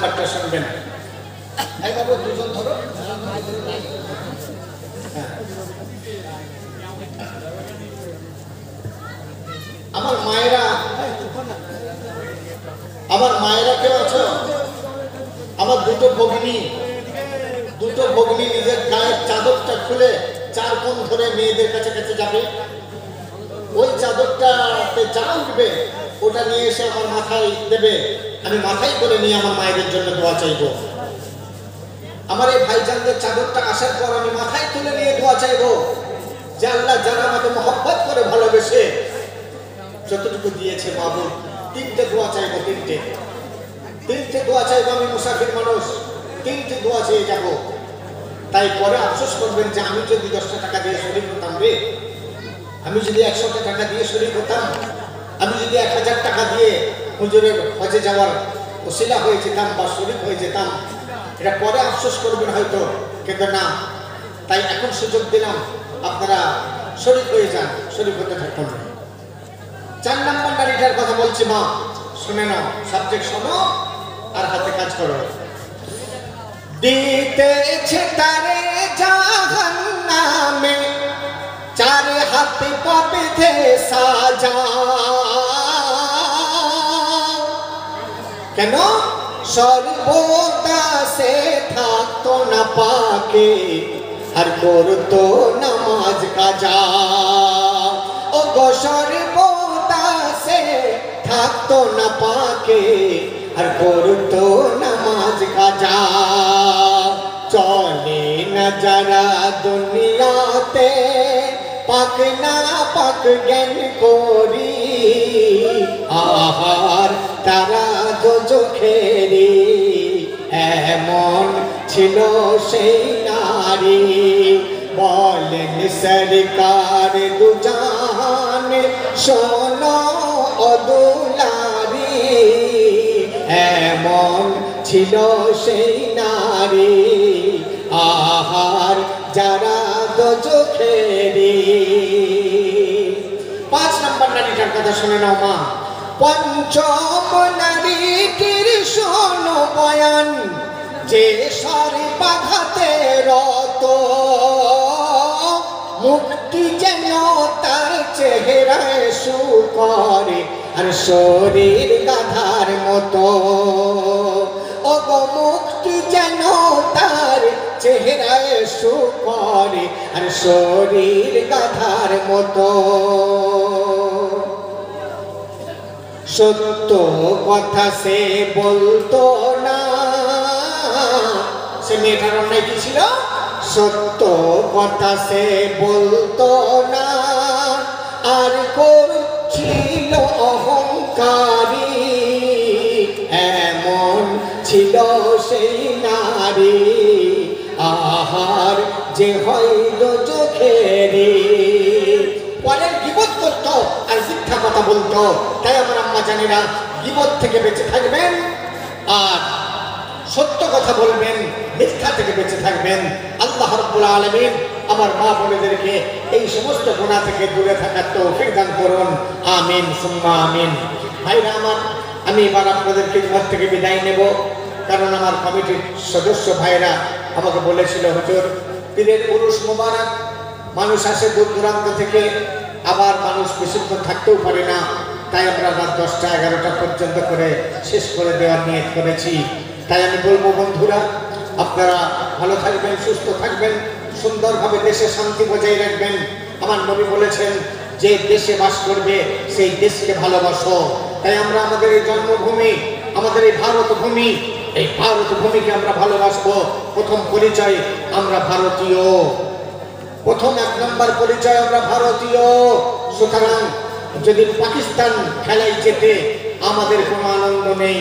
নাম্বারটা শুনবেন। বাবু দুজন ধরো। আমার মায়েরা কেউ আছো? আমার দুটো ভগিনী নিজের গায়ের চাদরটা খুলে 4 কোণ ধরে মেয়েদের কাছে কাছে যাবে। ওই চাদরটাতে যা উঠবে ওটা নিয়ে এসে আমার মাথায় দেবে। আমি মাথায় করে নিয়ে আমার মায়েদের জন্য দোয়া চাইবো। আমার এই ভাইজানদের চাদরটা আসার পর আমি মাথায় তুলে নিয়ে দোয়া চাইবো যে আল্লাহ যারা আমাকে মহব্বত করে ভালোবেসে যতটুকু দিয়েছে মাবুদ, 3টে দোয়া চাইবো। 3টে দোয়া চাইবো। আমি মুসাফির মানুষ, 3টে দোয়া চেয়ে যাবো। তাই পরে আফসোস করবেন যে আমি যদি 10টা টাকা দিয়ে শরীর হতাম রে, আমি যদি 100টা টাকা দিয়ে শরীর হতাম, আমি যদি 1000 টাকা দিয়ে হুজুরের হজে যাওয়ার ওসিলা হয়ে যেতাম বা শরীর হয়ে যেতাম, এটা পরে আফসোস করবেন হয়তো, কিন্তু না। তাই এখন সুযোগ দিলাম, আপনারা শরীর হয়ে যান, শরীর হতে থাকুন। 4 নম্বর নারীটার কথা বলছি। মা শুনে নাও, সাবজেক্ট শোনো আর হাতে কাজ করো। দিতেছে তারে জাহান্নামে 4 হাতে পাবে সাজা। কেন? সর্বদা সে থাকতো না পাকে আর করতো নামাজ কাজা। ও গো সর্বদা সে থাকতো না পাকে আর করতো নামাজ কাজা। চলে না যারা দুনিয়াতে পাক না পাক জ্ঞান করি, আহার তারা দোজখেরি এমন ছিল সেই নারী। বলেন সরকার দুজান শোনো ও দুলারি, এমন ছিল সেই নারী আহার যারা দোজখেরি। 5 নম্বর নারীটার কথা শুনে নাও মা। পঞ্চম নারীটির শোনো বয়ান, যে সর্বাঘাতে রত মুক্তি যেন তার চেহারায় সুকরে আর শরীর গাধার মতো। ও গো মুক্তি যেন তার চেহারায় সুকরে আর শরীর গাধার মতো। সত্য কথা সে বলতো না, সে মেয়েটার অন্যায় কি ছিল? সত্য কথা সে বলতো না আর করছিল অহংকারী, এমন ছিল সেই নারী আহার যে হয় দোজখেরি। পরের গীবত করতো আর মিথ্যা কথা বলতো। তাই আমার আম্মা জানেরা গীবত থেকে বেঁচে থাকবেন আর সত্য কথা বলবেন, মিথ্যা থেকে বেঁচে থাকবেন। আল্লাহ রাব্বুল আলামিন আমার মা বোনেদেরকে এই সমস্ত গুনাহ থেকে দূরে থাকার তৌফিক দান করুন। আমিন সুম্মা আমিন। ভাইরা আমার, আমি এবার আপনাদেরকে ঘর থেকে বিদায় নেব, কারণ আমার কমিটির সদস্য ভাইরা আমাকে বলেছিল হুজুর পীরের উরুস মোবারক, মানুষ আসে দূর দূরান্ত থেকে, আবার মানুষ বেশিক্ষণ থাকতেও পারে না, তাই আমরা রাত 10টা 11টা পর্যন্ত করে শেষ করে দেওয়ার নিয়ত করেছি। তাই আমি বলবো বন্ধুরা, আপনারা ভালো থাকবেন, সুস্থ থাকবেন, সুন্দরভাবে দেশে শান্তি বজায় রাখবেন। আমার নবী বলেছেন যে দেশে বাস করবে সেই দেশকে ভালোবাসো। তাই আমরা আমাদের এই জন্মভূমি, আমাদের এই ভারত ভূমি, এই ভারত ভূমিকে আমরা ভালোবাসবো। প্রথম পরিচয় আমরা ভারতীয়, প্রথম 1 নম্বর পরিচয় আমরা ভারতীয়। সুতরাং যদি পাকিস্তান খেলায় যেতে আমাদের কোনো আনন্দ নেই,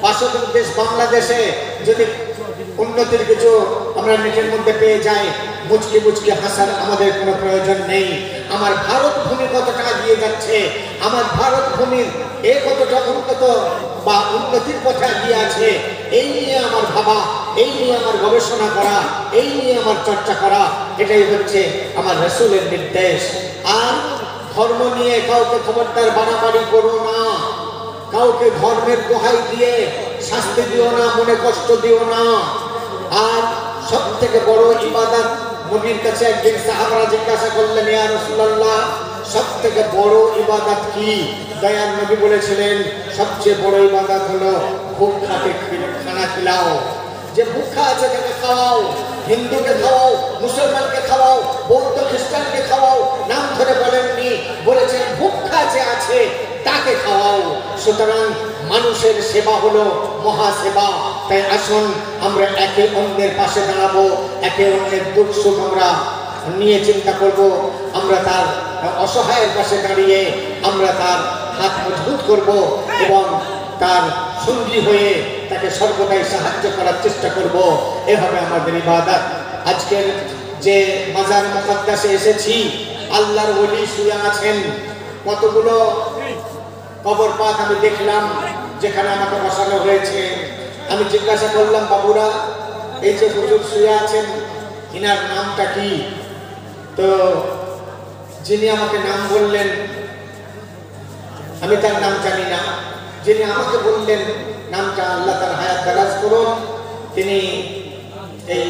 পার্শ্ববর্তী দেশ বাংলাদেশে যদি উন্নতির কিছু আমরা নেটের মধ্যে পেয়ে যাই, মুচকি মুচকি হাসার আমাদের কোনো প্রয়োজন নেই। আমার ভারত ভূমি কতটা এগিয়ে যাচ্ছে, আমার ভারত ভূমির কতটা উন্নত বা উন্নতির পথে এগিয়ে আছে, এই নিয়ে আমার ভাবা, এই নিয়ে আমার গবেষণা করা, এই নিয়ে আমার চর্চা করা, এটাই হচ্ছে আমার রাসূলের নির্দেশ। আর ধর্ম নিয়ে কাউকে খবরদার বাড়াবাড়ি করো না, কাউকে ধর্মের দোহাই দিয়ে শাস্তি দিও না, মনে কষ্ট দিও না। আর সব থেকে বড় ইবাদত, নবীর কাছে একদিন সাহাবারা জিজ্ঞাসা করলেন, ইয়া রাসূলুল্লাহ, সব থেকে বড় ইবাদত কি? দয়ার নবী বলেছিলেন, সবচেয়ে বড় ইবাদত হলো ভুখাকে খানা খিলাও। যে ভুখা আছে তাকে খাওয়াও, হিন্দুকে খাওয়াও, মুসলমানকে খাওয়াও, বৌদ্ধ খ্রিস্টানকে খাওয়াও। নাম ধরে বলেননি, বলেছেন ভুখা যে আছে তাকে খাওয়াও। সুতরাং মানুষের সেবা হলো মহাসেবা। তাই আসুন আমরা একে অন্যের পাশে দাঁড়াবো, একে অন্যের দুঃখ সুখ আমরা নিয়ে চিন্তা করব। আমরা তার অসহায়ের পাশে দাঁড়িয়ে আমরা তার হাত মজবুত করব এবং তার সঙ্গী হয়ে তাকে সর্বদাই সাহায্য করার চেষ্টা করব। এভাবে আমাদের ইবাদত। আজকের যে মাজার মুকদ্দাসে এসেছি, আল্লাহর ওলি শুয়ে আছেন। কতগুলো কবর পাক আমি দেখলাম যেখানে আমাকে বসানো হয়েছে। আমি জিজ্ঞাসা করলাম, বাবুরা, এই যে হুজুর শুয়ে আছেন, ইনার নামটা কি? তো যিনি আমাকে নাম বললেন, আমি তার নাম জানি না। যিনি আমাকে বললেন নামটা, আল্লাহ তার হায়াত দারাজ করুন, তিনি এই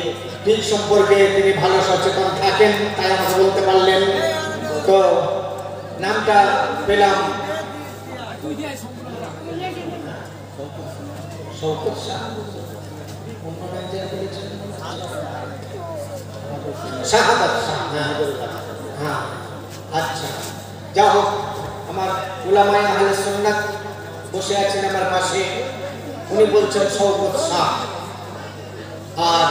দিন সম্পর্কে তিনি ভালো সচেতন থাকেন, তাই আমাকে বলতে পারলেন। তো নামটা পেলাম শওকত শাহ, শাহাদাত শাহ। হ্যাঁ, আচ্ছা, যা হোক, আমার উলামায়ে আহলে সুন্নাত বসে আছেন আমার পাশে, উনি বলছেন শওকত শাহ। আর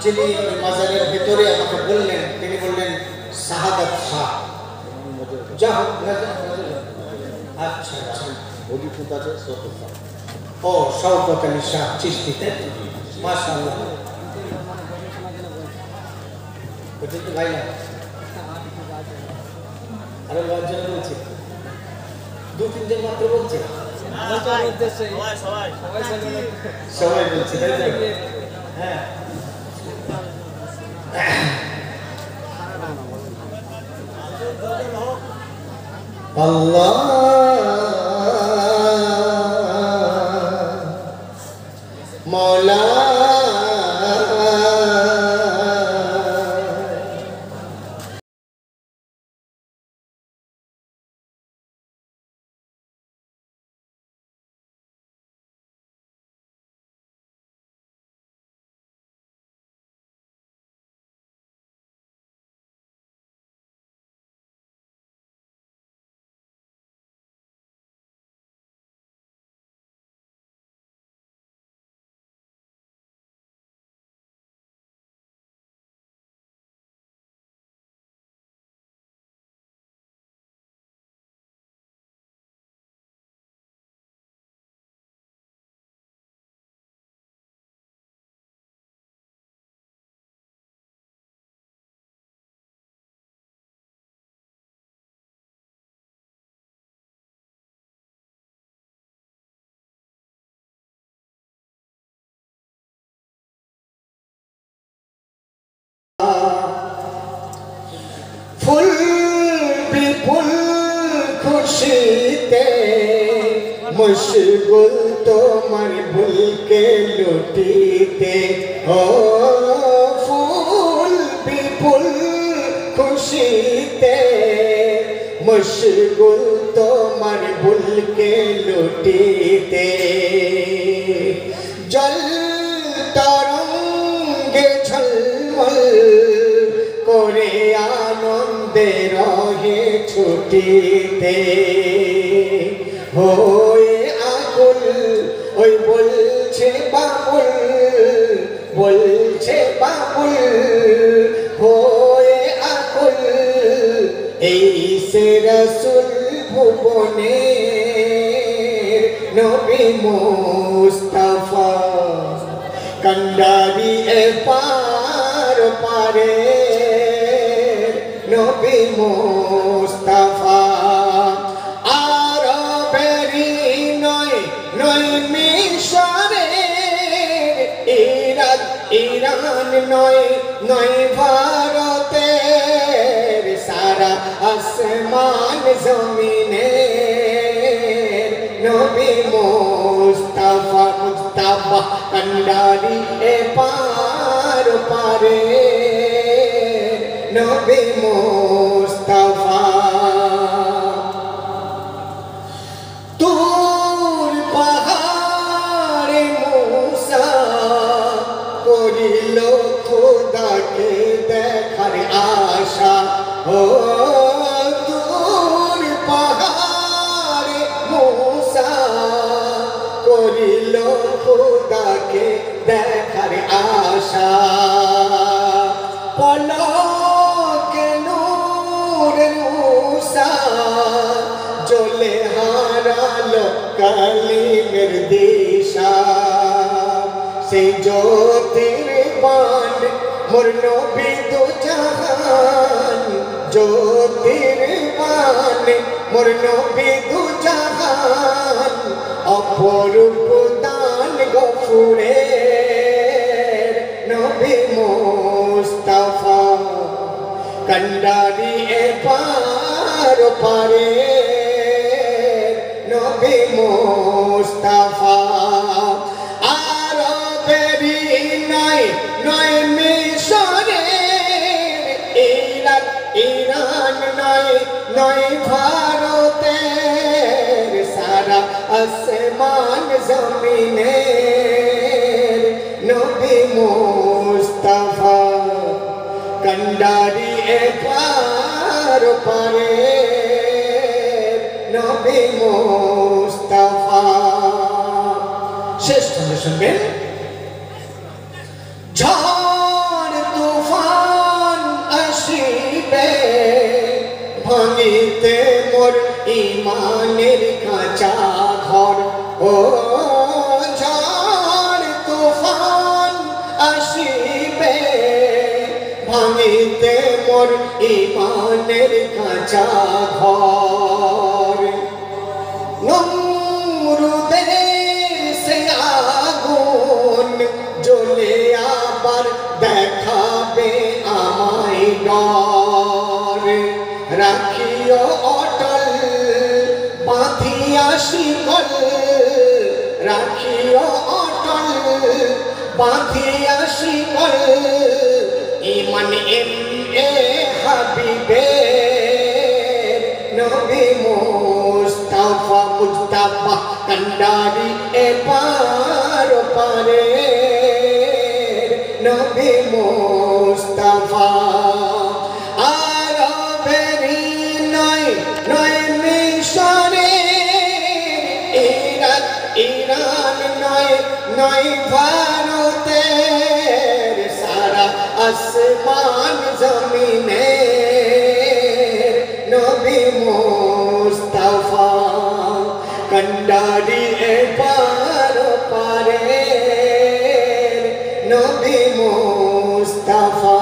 যিনি মাজারের ভেতরে আমাকে বললেন, তিনি বললেন শাহাদাত শাহ। যা হোক, আচ্ছা আচ্ছা, ও শওকত আলী শাহ চিশতিতে, মাশাআল্লাহ। বুঝতে তো ভাই না, আরো লজ্জা বলছে, দু তিনজন মাত্র বলছে, সবাই বলছে, হ্যাঁ। আল্লাহ মৌলা ফুল বিপুল খুশিতে মশগুল তোমার ভুলকে লুটিতে। ও ফুল বিপুল খুশিতে মশগুল তোমার ভুলকে লুটিতে। জল তরঙ্গে ঝলমল করে আনন্দে রহে ছুটিতে। হয়ে আকুল ওই বলছে বাবুল, বলছে বাবুল, হয়ে আকুল এই সে রাসূল ভুবনের নবী মুস্তাফা। কান্ডারি এপার পারে নবী মুস্তাফা। আরবেরই নয় নয় মিশরে, ইরান নয় নয় ভারতের, সারা আসমান জমিনের নবী মুস্তাফা। মুস্তাফা কান্ডারি এপার পারে নবী মুস্তাফা তুর পাহাড়ে মুসা করিল খোদাকে দেখার আশা ও তুর পাহাড়ে মুসা করিল খোদাকে দেখার আশা পলকে নূর মুসা জ্বলে হারালো কালিমের দিশা সেই জ্যোতির বান মোর নবী দু জাহান জ্যোতির বান মোর নবী দু জাহান অপরূপ দান গফুরের নবী মুস্তাফা কান্ডারি এপার পারে নবী মুস্তাফা আরবেরি নয় নয় মিশরের ইরান নয় নয় ভারতের সারা আসমান জমিনের নবী মুস্তাফা কান্ডারি এপার পারে নবী মুস্তাফা শেষ সঙ্গে শুনবেন ঝড় তুফান আসিবে ভাঙিতে মোর ইমানের কাঁচা ঘর ও ঝড় তুফান আসিবে ভাঙিতে মোর ইমানের কাঁচা ঘর নমরুদের সে আগুন জ্বলে আবার দেখাবে আমায় ডর রাখিও অটল বাঁধিয়া শিকল রাখিও অটল বাঁধিয়া শিকল ইমান এ হাবিবের নবী মুস্তাফা মুস্তাফা কান্ডারি এপার পারে নবী মুস্তাফা আরবেরি নয় নয় মিশরের ইরান নয় নয় ভারতের সারা আসমান জমিনের নবী মুস্তাফা কান্ডারি এপার পারে নবী মুস্তাফা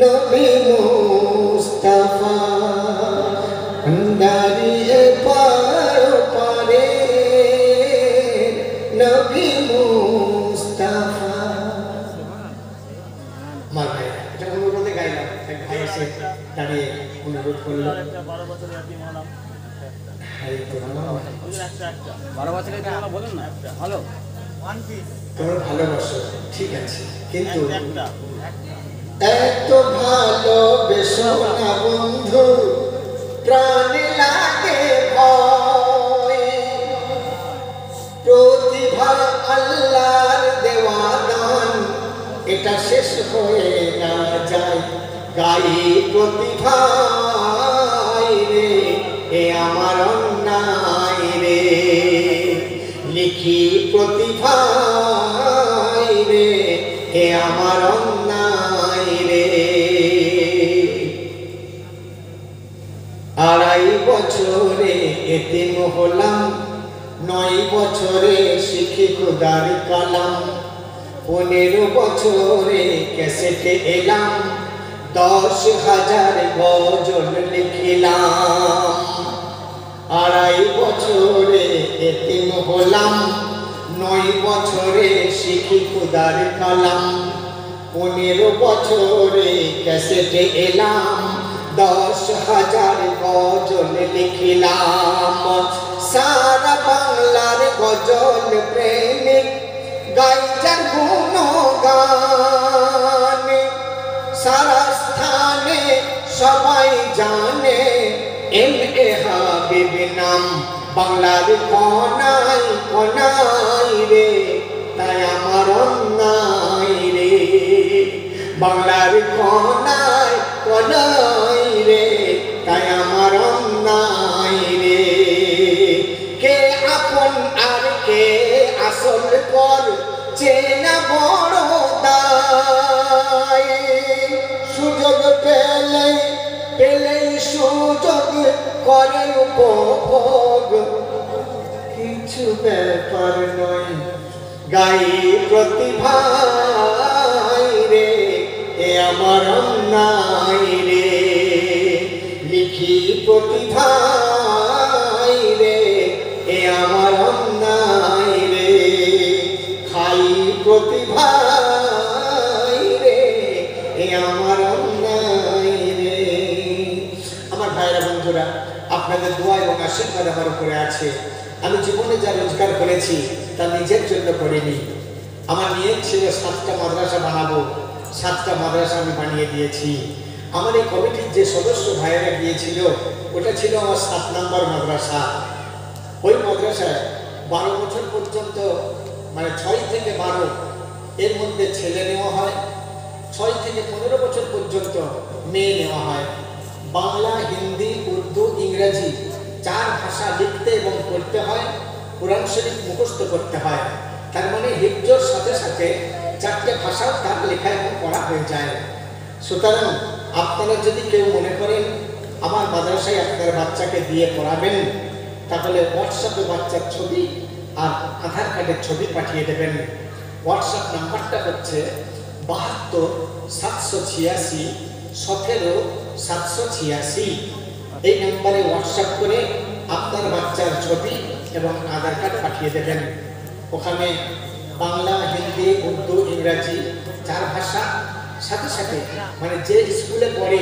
নবী মুস্তাফা কান্ডারি এপার পারে নবী মুস্তাফা আমার ভাই এটা অনুরোধে গাইলাম এক ভাই এসে দাঁড়িয়ে অনুরোধ করলো 12 বছরের এতিম হলাম 12 বছরের এতিম হলাম বলেন না ভালো তোর ভালোবাসো ঠিক আছে কিন্তু একটা এত ভালোবেসো না বন্ধু প্রাণ লাগে ভয় প্রতিভা আল্লাহর দেওয়া দান এটা শেষ হয়ে না যায় গাই প্রতিভাই রে এ আমার অন্যায় রে লিখি প্রতিভাই রে এ আমার অন্যায় রে 2.5 বছরে এতিম হলাম 9 বছরে শিখি খোদার কালাম 15 বছরে ক্যাসেটে এলাম 10,000 গজল লিখিলাম 2.5 বছরে এতিম হলাম 9 বছরে শিখি খোদার কালাম 15 বছরে ক্যাসেটে এলাম 10,000 গজল লিখিলাম সারা বাংলার গজল প্রেমিক গাই যার গুণগান সারা স্থানে সবাই জানে এম.এ. হাবিব নাম বাংলার কোনায় কোনায় রে তাই আমার অন্যায় রে বাংলার কোনায় কোনায় রে তাই আমার অন্যায় রে কে আপন আর কে আসল কর চেনা বড় দায় সুযোগ পেলেই সুযোগ করে উপভোগ কিছু ব্যাপার নয় গাই প্রতিভাই রে এ আমার অন্যায় রে লিখি প্রতিভাই রে এ আমার অন্যায় রে খাই প্রতিভাই রে এ আমার অন্যায় রে আমার ভাইরা বন্ধুরা আপনাদের দোয়া এবং আশীর্বাদ আমার উপরে আছে আমি জীবনে যা রোজগার করেছি তা নিজের জন্য করিনি আমার নিয়ত ছিল 7টা মাদ্রাসা বানাবো 7টা মাদ্রাসা আমি বানিয়ে দিয়েছি আমার এই কমিটির যে সদস্য ভাইয়েরা গিয়েছিল ওটা ছিল আমার 7 নম্বর মাদ্রাসা ওই মাদ্রাসায় 12 বছর পর্যন্ত মানে 6 থেকে 12 এর মধ্যে ছেলে নেওয়া হয় 6 থেকে 15 বছর পর্যন্ত মেয়ে নেওয়া হয় বাংলা হিন্দি উর্দু ইংরেজি 4 ভাষা লিখতে এবং পড়তে হয় কোরআন শরীফ মুখস্থ করতে হয় তার মানে হিফজের সাথে সাথে 4টে ভাষাও তার লেখা এবং পড়া হয়ে যায় সুতরাং আপনারা যদি কেউ মনে করেন আমার মাদ্রাসায় আপনার বাচ্চাকে দিয়ে পড়াবেন তাহলে হোয়াটসঅ্যাপে বাচ্চার ছবি আর আধার কার্ডের ছবি পাঠিয়ে দেবেন হোয়াটসঅ্যাপ নাম্বারটা হচ্ছে 72 786 17 786 এই নম্বরে হোয়াটসঅ্যাপ করে আপনার বাচ্চার ছবি এবং আধার কার্ড পাঠিয়ে দেবেন ওখানে বাংলা হিন্দি উর্দু ইংরাজি 4 ভাষা সাথে সাথে মানে যে স্কুলে পড়ে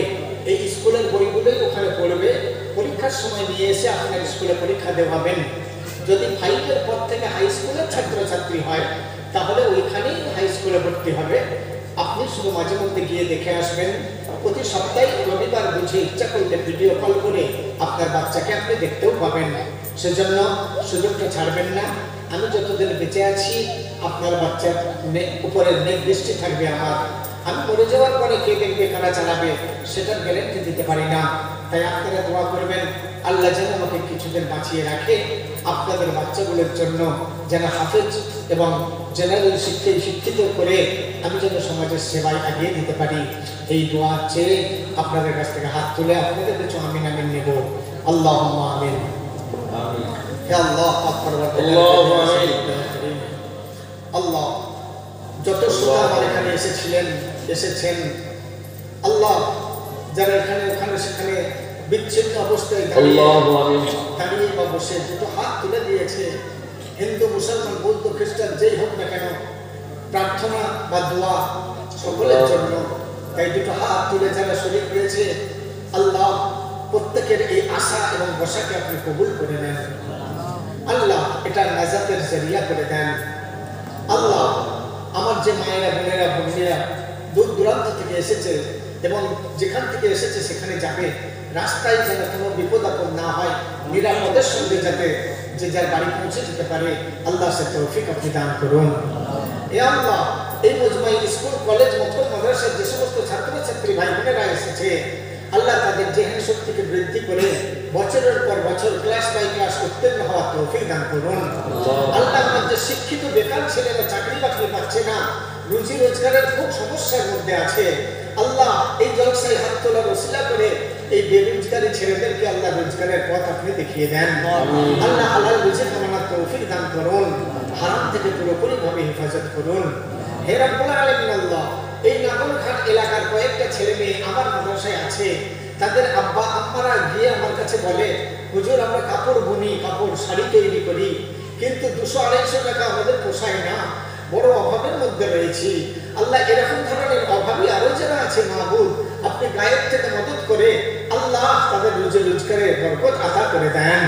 এই স্কুলের বইগুলোই ওখানে পড়বে পরীক্ষার সময় নিয়ে এসে আপনার স্কুলে পরীক্ষা দেওয়াবেন যদি 5 পর থেকে হাই স্কুলের ছাত্রছাত্রী হয় তাহলে ওইখানেই হাই স্কুলে ভর্তি হবে আপনি শুধু মাঝে মধ্যে গিয়ে দেখে আসবেন প্রতি সপ্তাহে রবিবার বুঝে ইচ্ছা করলে ভিডিও কল করে আপনার বাচ্চাকে আপনি দেখতেও পাবেন সেজন্য সুযোগটা ছাড়বেন না আমি যতদিন বেঁচে আছি আপনার বাচ্চার উপরে নেক দৃষ্টি থাকবে আমার আমি মরে যাওয়ার পরে কে দেখবে কারা চালাবে সেটার গ্যারান্টি দিতে পারি না তাই আপনারা দোয়া করবেন আল্লাহ যেন আমাকে কিছুদিন বাঁচিয়ে রাখে আপনাদের বাচ্চাগুলোর জন্য যেন হাফেজ এবং জেনারেল শিক্ষায় শিক্ষিত করে আমি যেন সমাজের সেবায় এগিয়ে দিতে পারি এই দোয়া চেয়ে আপনাদের কাছ থেকে হাত তুলে আপনাদের কিছু আমিন আমিন নেব আল্লাহুম্মা আমিন হে আল্লাহ আল্লাহ যত শ্রোতা আমার এখানে এসেছেন আল্লাহ যারা এখানে ওখানে সেখানে বিচ্ছিন্ন অবস্থায় দাঁড়িয়ে বা বসে দুটো হাত তুলে দিয়েছে হিন্দু মুসলমান বৌদ্ধ খ্রিস্টান যেই হোক না কেন প্রার্থনা বা দোয়া সকলের জন্য তাই দুটো হাত তুলে যারা শরীর পেয়েছে আল্লাহ প্রত্যেকের এই আশা এবং বসাকে আপনি কবুল করে নেন আল্লাহ এটা নাজাতের জরিয়া করে দেন আল্লাহ আমার যে মায়েরা বোনেরা ভগ্নীরা দূর দূরান্ত থেকে এসেছে এবং যেখান থেকে এসেছে সেখানে যাবে রাস্তায় যেন কোনো বিপদ আপদ না হয় নিরাপদের সঙ্গে যাতে যে যার বাড়ি পৌঁছে যেতে পারে আল্লাহ সে তৌফিক আপনি দান করুন এ আল্লাহ এই মজমাই স্কুল কলেজ মক্তব মাদ্রাসার যে সমস্ত ছাত্রছাত্রী ভাই বোনেরা এসেছে আল্লাহ তাদের জেহেন শক্তিকে বৃদ্ধি করে বছরের পর বছর ক্লাস বাই ক্লাস উত্তীর্ণ হওয়ার তৌফিক দান করুন আল্লাহ আমাদের শিক্ষিত বেকার ছেলেরা চাকরি বাকরি পাচ্ছে না রুজি রোজগারের খুব সমস্যার মধ্যে আছে আল্লাহ এই জলসায় হাত তোলার ওসিলা করে এই বেরোজগারি ছেলেদেরকে আল্লাহ রোজগারের পথ আপনি দেখিয়ে দেন আল্লাহ হালাল রুজি কামানোর তৌফিক দান করুন হারাম থেকে পুরোপুরি ভাবে হেফাজত করুন হে রাব্বুল আলামিন আল্লাহ এই নাগরঘাট এলাকার কয়েকটা ছেলে মেয়ে আমার মাদ্রাসায় আছে তাদের আব্বা আম্মারা গিয়ে আমার কাছে বলে হুজুর আমরা কাপড় বুনি কাপড় শাড়ি তৈরি করি কিন্তু 200-250 টাকা আমাদের পোষায় না বড় অভাবের মধ্যে রয়েছি আল্লাহ এরকম ধরনের অভাবী আরো যারা আছে মাহবুব আপনি গায়েব থেকে মদত করে আল্লাহ তাদের রুজি রোজগারে বরকত আতা করে দেন।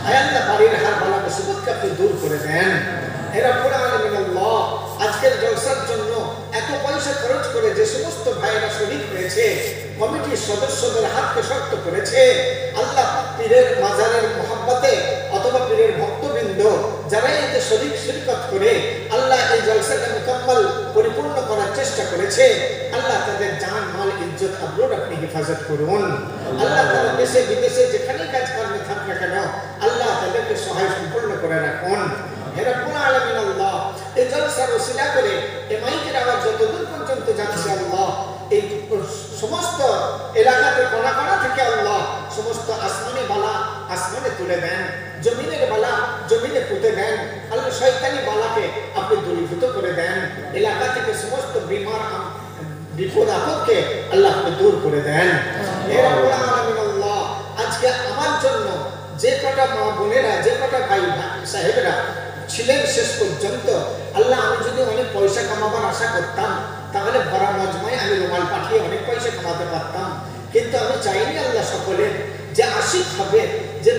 আয় আল্লাহ বাড়ির হার বালা মুসিবতকে আপনি দূর করে দেন। হে রব্বুল আলামিন আল্লাহ, আজকের জলসার জন্য এত পয়সা খরচ করে যে সমস্ত ভাইয়েরা শরীক হয়েছে, কমিটির সদস্যদের হাতকে শক্ত করেছে, আল্লাহ পীরের মাজারের মোহাব্বতে অথবা পীরের ভক্তবৃন্দ যারা এতে শরীকত করে আল্লাহ এই জলসাকে মুকাম্মাল পরিপূর্ণ করার চেষ্টা করেছে, আল্লাহ তাদের জান মাল ইজ্জত আবরুর আপনি হেফাজত করুন। আল্লাহ তারা দেশে বিদেশে যেখানেই কাজকর্মে থাক না কেন আল্লাহ তাদেরকে সহায় সম্পূর্ণ করে রাখুন। হে রব্বুল আলামিন আল্লাহ, এই জলসার ওসিলা করে এই মাইকের আওয়াজ যতদূর পর্যন্ত যাচ্ছে আল্লাহ, এই সমস্ত এলাকাতে কোনা কোনা থেকে আল্লাহ সমস্ত আসমানি বালা আসমানে তুলে দেন, জমিনের বালা জমিনে পুঁতে দেন। আল্লাহ শয়তানি বালাকে আপনি দূরীভূত করে দেন। এলাকা থেকে সমস্ত বিমার বিপদ আপদকে আল্লাহ আপনি দূর করে দেন। হে রব্বুল আলামিন আল্লাহ, আজকে আমার জন্য যে কটা মা বোনেরা, যে কটা ভাই সাহেবরা ছিলেন শেষ পর্যন্ত, আল্লাহ আমি যদি অনেক পয়সা কামাবার আশা করতাম তাহলে ভরা মজমায় আমি রুমাল পাঠিয়ে অনেক পয়সা কামাতে পারতাম, কিন্তু আমি চাইনি আল্লাহ সকলের যে আশিক হবে, যে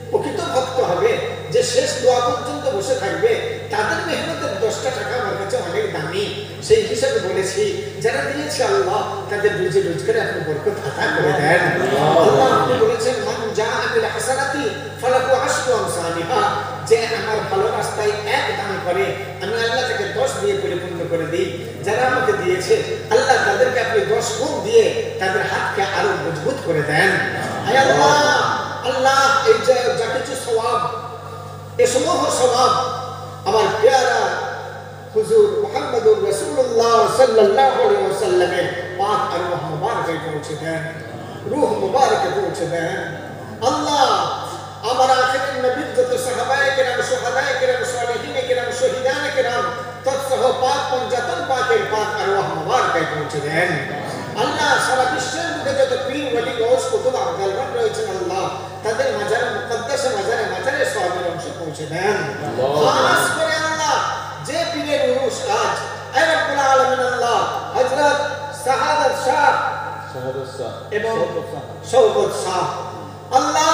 প্রকৃত ভক্ত হবে, যে শেষ দোয়া পর্যন্ত বসে থাকবে, তাদের মেহনতের 10টা টাকা আমার কাছে অনেক দামি। সেই হিসাবে বলেছি যারা দিয়েছে আল্লাহ তাদের রুজি রোজগারে আপনি বরকত আতা করে দেন। আল্লাহ আপনি বলেছেন মান জাআ বিল হাসানাতি ফালাহু আশরু আমসালিহা, যে আমার ভালো রাস্তায় এক দান করে আমি আল্লাহ তাকে 10 দিয়ে পরিপূর্ণ করে দিই। যারা আমাকে দিয়েছে আল্লাহ তাদেরকে আপনি 10 গুণ দিয়ে তাদের হাতকে আরো মজবুত করে দেন। আয় আল্লাহ, আল্লাহ এই যে যা কিছু সওয়াব, এই সমূহ সওয়াব আমার প্যারা হুজুর মুহাম্মদুর রাসূলুল্লাহ সাল্লাল্লাহু আলাইহি ওয়াসাল্লামের পাক আরওয়াহ মুবারকে পৌঁছে দেন, রূহ মুবারকে পৌঁছে দেন। আল্লাহ আমার আখিরের নবীর যত সাহাবায়ে কেরাম, শুহাদায়ে কেরাম, সালিহিনে কেরাম, শহীদানে কেরাম তৎসহ পাক পঞ্জাতন পাকের পাক আরওয়াহ মুবারকে পৌঁছে দেন। আল্লাহ সারা বিশ্বের মধ্যে যত পীর ওলি গৌস কুতুব আফজালগণ রয়েছেন আল্লাহ তাদের মাজারে মুকদ্দাসে মাজারে সওয়াবের অংশ পৌঁছে দেন। খাস করে আল্লাহ যে পীরের উরুস আজ, আয় রব্বুল আলামিন আল্লাহ হযরত শাহাদাত শাহ এবং শওকত শাহ, আল্লাহ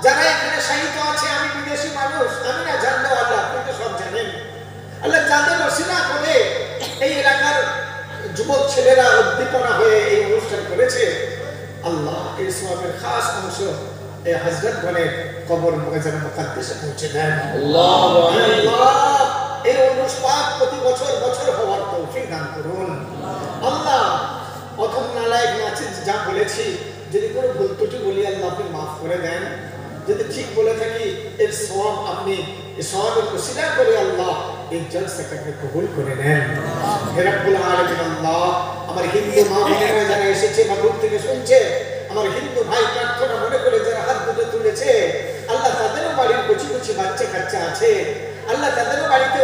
যারা এখানে শাহিদ আছে, আমি বিদেশি মানুষ, আমি না জানলেও আল্লাহ আপনি তো সব জানেন। আল্লাহ যাদের ওসিলা করে এই এলাকার যুবক ছেলেরা উদ্দীপনা হয়ে এই অনুষ্ঠান করেছে, আল্লাহ এই সওয়াবের খাস অংশ এই হযরত গণের কবর মুআজ্জাম মুকদ্দাসে পৌঁছে দেন। আল্লাহ এই অনুষ্ঠান প্রতি বছর হওয়ার তৌফিক দান করুন। আল্লাহ প্রথম নালায়েক নাচিস যা বলেছি, যদি কোনো ভুল ত্রুটি বলি আল্লাহ আপনি মাফ করে দেন। যদি ঠিক বলে থাকি এর সওয়াব আপনি এই সওয়াবের ওসিলা করে আল্লাহ এই জলসাকে কবুল করে নেন। হে রব্বুল আলামিন আল্লাহ, আমার হিন্দু মা বোনেরা যারা এসেছে বা দূর থেকে শুনছে, আমার হিন্দু ভাই প্রার্থনা মনে করে যারা হাত দুটো তুলেছে, আল্লাহ তাদেরও বাড়ির কচি কচি বাচ্চা কাচ্চা আছে, আল্লাহ তাদেরও বাড়িতে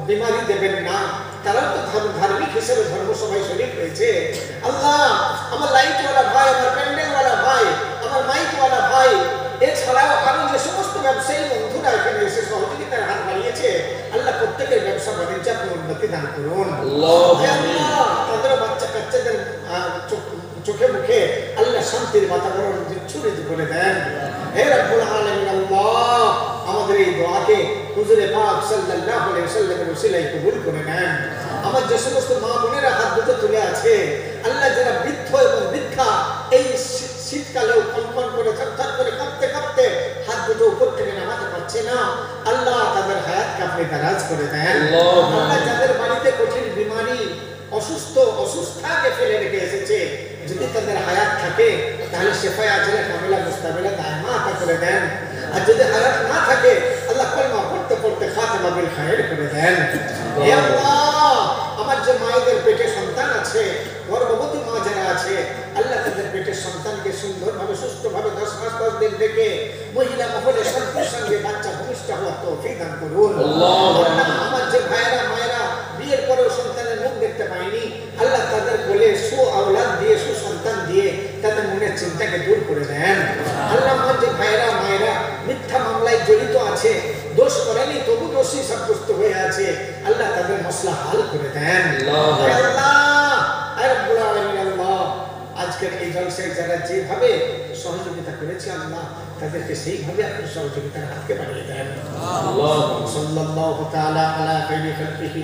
বিমারি দেবেন না, তারাও তো ধার্মিক হিসেবে ধর্মসভায় শরীক হয়েছে। আল্লাহ আমার লাইটওয়ালা ভাই, আমার প্যান্ডেলওয়ালা ভাই, আমার মাইকওয়ালা ভাই, এছাড়াও আরো যে সমস্ত ব্যবসায়ী বন্ধুরা এখানে এসে সহযোগিতার হাত বাড়িয়েছে, আল্লাহ প্রত্যেকের ব্যবসা বাণিজ্যে আপনি উন্নতি দান করুন। তাদের বাচ্চা কাচ্চাদের চোখে মুখে আল্লাহ শান্তির বাতাবরণ ছড়িয়ে করে দেন। হে রব্বুল আলামিন আল্লাহ, আমাদের এই দোয়াকে হুজুরে পাক সাল্লাল্লাহু আলাইহি ওয়াসাল্লামের ওসিলায় কবুল করে নেন। আমার যে সমস্ত মা বোনেরা হাত দুটো তুলে আছে, আল্লাহ যারা বৃদ্ধ এবং বৃদ্ধা এই শীতকালেও কম্পন করে থরথর করে কাঁপতে হাত দুটো উপর থেকে নামাতে পারছে না, আল্লাহ তাদের হায়াতকে আপনি দারাজ করে দেন। আল্লাহ যাদের বাড়িতে কঠিন বিমারি, অসুস্থতাকে ফেলে রেখে এসেছে, যদি তাদের হায়াত থাকে তাহলে শেফায়ে আজলে কামিলা মুস্তাবিলা দায়মা আতা করে দেন। আর যদি হায়াত না থাকে আল্লাহ কলমা পড়তে খাতমা বিল খায়র করে দেন। হে আল্লাহ, আমার যে মায়েদের পেটে সন্তান আছে, গর্ভবতী মা যারা আছে, আল্লাহ তাদের পেটের সন্তানকে সুন্দরভাবে সুস্থভাবে 10 মাস 10 দিন থেকে মহিলা মহলে শান্তির সঙ্গে বাচ্চা ভূমিষ্ঠ হওয়ার তৌফিক দান করুন। আল্লাহ আমার যে ভাইরা মায়েরা বিয়ের পরেও সন্তানের মুখ দেখতে পায়নি, আল্লাহ তাদের কোলে আওলাদ দিয়ে সুসন্তান দিয়ে তাদের মনের চিন্তাকে দূর করে দেন। আল্লাহ আমার যে ভাইরা মায়েরা মিথ্যা মামলায় জড়িত আছে, দোষ করেনি তবু দোষী সাব্যস্ত হয়ে আছে, আল্লাহ তাদের মসলা হাল করে দেন। আল্লাহ রব্বুল আলামিন আল্লাহ, আজকে আজকের এই জলসায় যারা যেভাবে সহযোগিতা করেছে আল্লাহ তাদেরকে সেইভাবে আপনি সহযোগিতার হাতকে বাড়িয়ে দেন। আল্লাহুম্মা সাল্লাল্লাহু তাআলা আলা খায়রি খালকিহি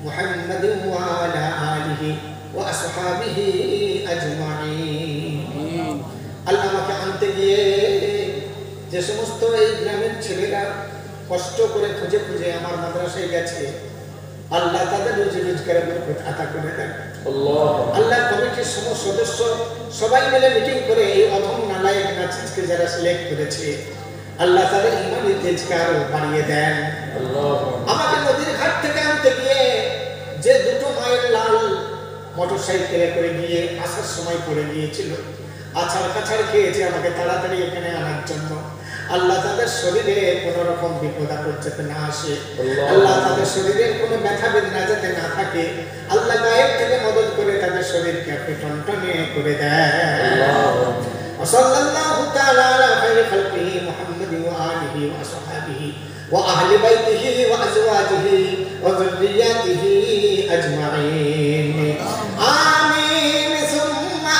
মুহাম্মাদিন ওয়া আলা আলিহি ওয়া আসহাবিহি আজমাইন। আল্লাহ আমাকে আনতে গিয়ে যে সমস্ত এই গ্রামের ছেলেরা কষ্ট করে খুঁজে খুঁজে আমার মাদ্রাসায় গেছে, আল্লাহ তাদের রুজি রোজগারের বরকত আতা করে দেন। আল্লাহ কমিটির সমস্ত সদস্য সবাই মিলে মিটিং করে এই অধম নালায়েক নাচিজকে যারা সিলেক্ট করেছে, আল্লাহ তাদের ইমানি তেজকে আরো বাড়িয়ে দেন। আমাকে নদীর ঘাট থেকে আনতে গিয়ে যে দুটো মায়ের লাল মোটরসাইকেলে করে গিয়ে আসার সময় পড়ে গিয়েছিল, আছাড় কাছাড় খেয়েছে আমাকে তাড়াতাড়ি এখানে আনার জন্য, আল্লাহ তাদের শরীরে কোন রকম বিপদ আপদ যাতে না আসে, আল্লাহ তাদের শরীরের কোনো ব্যথা বেদনা যাতে না থাকে, আল্লাহ গায়েব থেকে মদত করে তাদের শরীরকে আপনি টনটনে করে দেন। সাল্লাল্লাহু তাআলা আলা খায়রি খালকিহি মুহাম্মাদিন ওয়া আলিহি ওয়া আসহাবিহি ওয়া আহলি বাইতিহি ওয়া আজওয়াজিহি ওয়া যুররিয়াতিহি আজমাইন। আমিন সুম্মা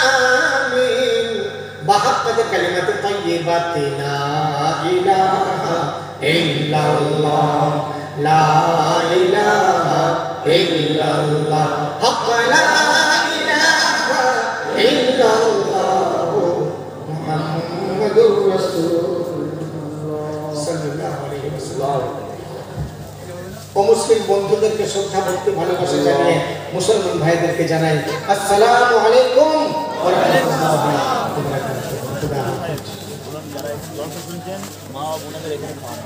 আমিন। بحق كلمة طيبة لا إله إلا الله لا إله إلا الله حق لا إله إلا الله محمد رسول الله صلى الله عليه وسلم। ও মুসলিম বন্ধুদেরকে শ্রদ্ধা ভক্তি ভালোবাসা জানিয়ে মুসলমান ভাইদেরকে জানাই আসসালামু আলাইকুম ওয়া রাহমাতুল্লাহি ওয়া বারাকাতুহু। যারা জলসা শুনছেন মা ও বোনেদের এখানে খাওয়ানো